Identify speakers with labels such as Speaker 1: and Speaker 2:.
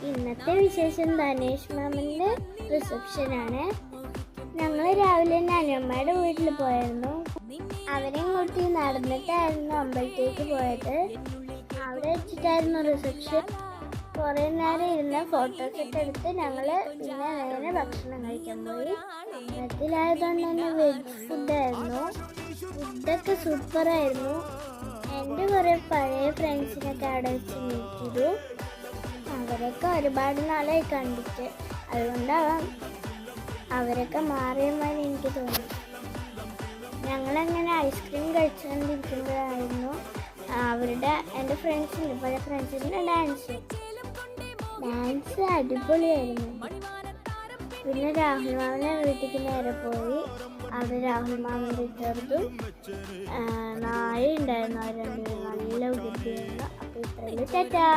Speaker 1: ഇന്നത്തെ വിശേഷം ധനേഷ് മാമൻ്റെ റിസപ്ഷനാണ്. ഞങ്ങൾ രാവിലെ തന്നെ അനിയമ്മയുടെ വീട്ടിൽ പോയിരുന്നു. അവരെയും കൂട്ടി നടന്നിട്ടായിരുന്നു അമ്പലത്തേക്ക് പോയത്. അവിടെ വെച്ചിട്ടായിരുന്നു റിസപ്ഷൻ. കുറേ നേരം ഇരുന്ന് ഫോട്ടോസൊക്കെ എടുത്ത് ഞങ്ങൾ പിന്നെ നേരെ ഭക്ഷണം കഴിക്കാൻ പോയി. ഇന്നത്തിലായതുകൊണ്ട് തന്നെ വെജ് ഫുഡായിരുന്നു. ഫുഡൊക്കെ സൂപ്പറായിരുന്നു. എൻ്റെ കുറേ പഴയ ഫ്രണ്ട്സിനൊക്കെ അവിടെ വെച്ച് മീറ്റ് ചെയ്തു. അവരൊക്കെ ഒരുപാട് നാളായി കണ്ടിട്ട്, അതുകൊണ്ടാവാം അവരൊക്കെ മാറിയമാതിരി എനിക്ക് തോന്നി. ഞങ്ങളങ്ങനെ ഐസ്ക്രീം കഴിച്ചുകൊണ്ടിരിക്കുമ്പോഴായിരുന്നു എൻ്റെ ഫ്രണ്ട്സിൻ്റെ പഴയ ഫ്രണ്ട്സിൻ്റെ ഡാൻസ് അടിപൊളിയായിരുന്നു. പിന്നെ രാഹുൽ മാമൻ്റെ വീട്ടിലേക്ക് നേരെ പോയി. അവിടെ രാഹുൽ മാമൻ്റെ ചെറുതും നായ ഉണ്ടായിരുന്നു. അവർ രണ്ടുപേരും നല്ല ബുദ്ധിയായിരുന്നു. അപ്പോൾ ഇത്രയും ടാറ്റാ.